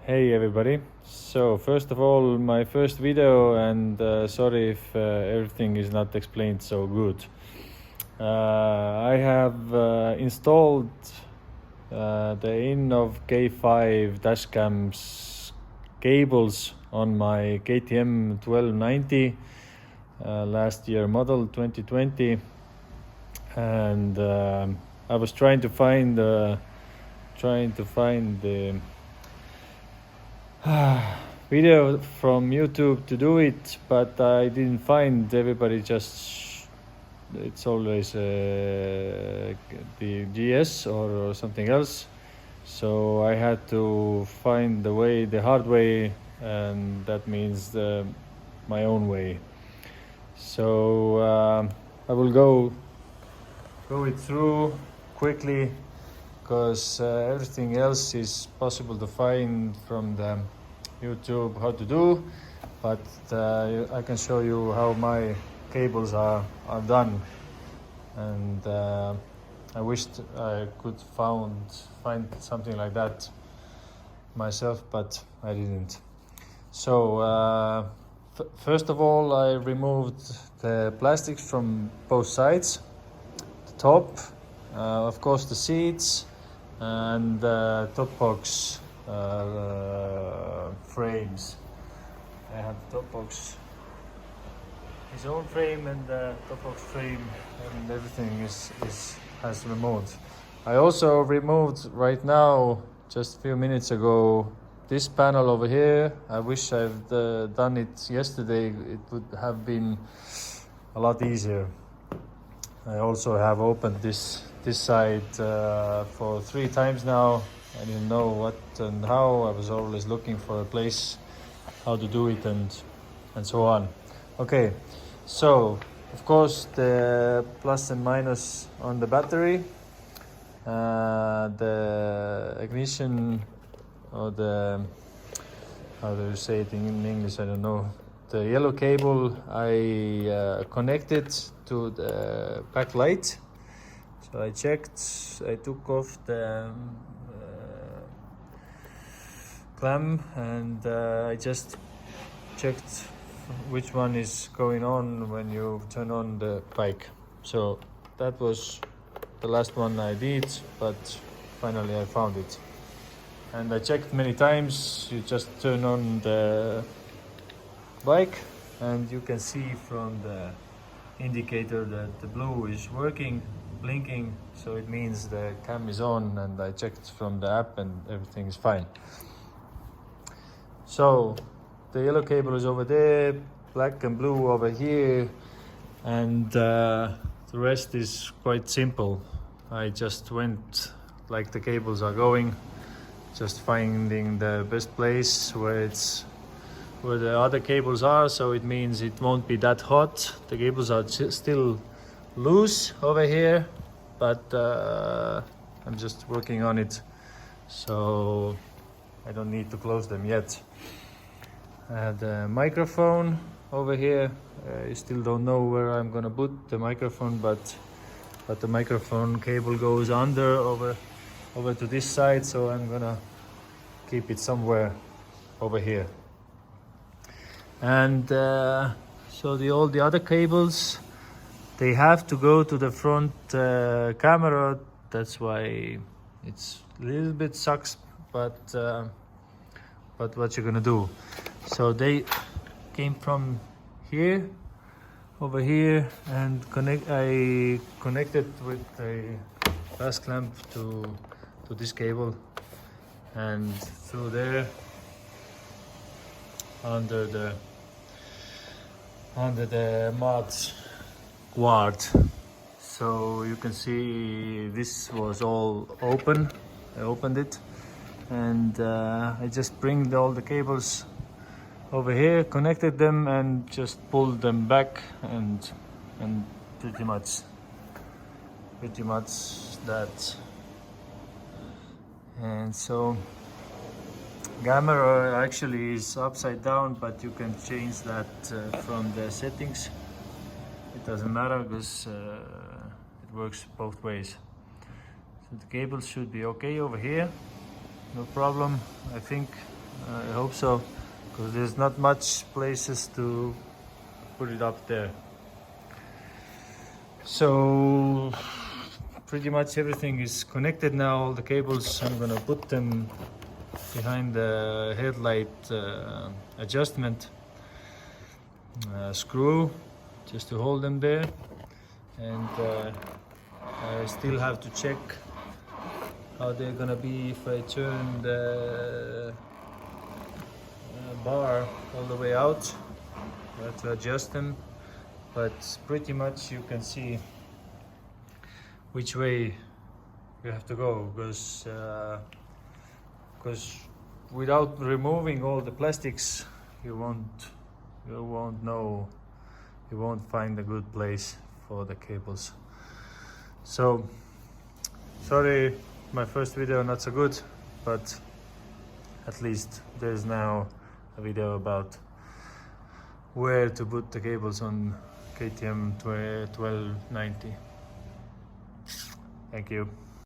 Hey everybody. So first of all, my first video, and sorry if everything is not explained so good. I have installed the Innov K5 dashcams cables on my KTM 1290 last year model 2020, and I was trying to find the video from YouTube to do it, but I didn't find. Everybody just it's always the GS or something else, so I had to find the hard way, and that means my own way. So I will go it through quickly, because everything else is possible to find from the YouTube how to do, but I can show you how my cables are done, and I wished I could find something like that myself, but I didn't. So first of all, I removed the plastics from both sides, the top, of course the seats, and top box frames. I have the top box, his own frame, and the top box frame, and everything has removed. I also removed right now, just a few minutes ago, this panel over here. I wish I've done it yesterday. It would have been a lot easier. I also have opened this side for 3 times now. I didn't know what and how. I was always looking for a place how to do it, and so on. Okay, so of course the plus and minus on the battery, the ignition, or the, how do you say it in English, I don't know, the yellow cable I connected to the back light. So I checked, I took off the clamp, and I just checked which one is going on when you turn on the bike. So that was the last one I did, but finally I found it. And I checked many times. You just turn on the bike, and you can see from the indicator that the blue is working, blinking, so it means the cam is on, and I checked from the app and everything is fine. So the yellow cable is over there, black and blue over here, and the rest is quite simple. I just went like the cables are going, just finding the best place where the other cables are, so it means it won't be that hot. The cables are still loose over here, but I'm just working on it, so I don't need to close them yet. I have the microphone over here. I still don't know where I'm gonna put the microphone, but the microphone cable goes over to this side, so I'm gonna keep it somewhere over here. And so all the other cables, they have to go to the front camera. That's why it's a little bit sucks, but what you're gonna do? So they came from here over here, and I connected with a fast clamp to this cable, and through there under the mud guard. So you can see this was all open. I opened it, and I just bring all the cables over here, connected them, and just pulled them back, and pretty much that. And so camera actually is upside down, but you can change that from the settings. It doesn't matter, because it works both ways. So the cables should be okay over here, no problem. I think I hope so, because there's not much places to put it up there. So pretty much everything is connected now, all the cables. I'm gonna put them behind the headlight adjustment screw just to hold them there, and I still have to check how they're gonna be if I turn the bar all the way out. I have to adjust them, but pretty much you can see which way you have to go, because without removing all the plastics you won't know, you won't find a good place for the cables. So sorry, my first video not so good, but at least there's now a video about where to put the cables on KTM 1290. Thank you.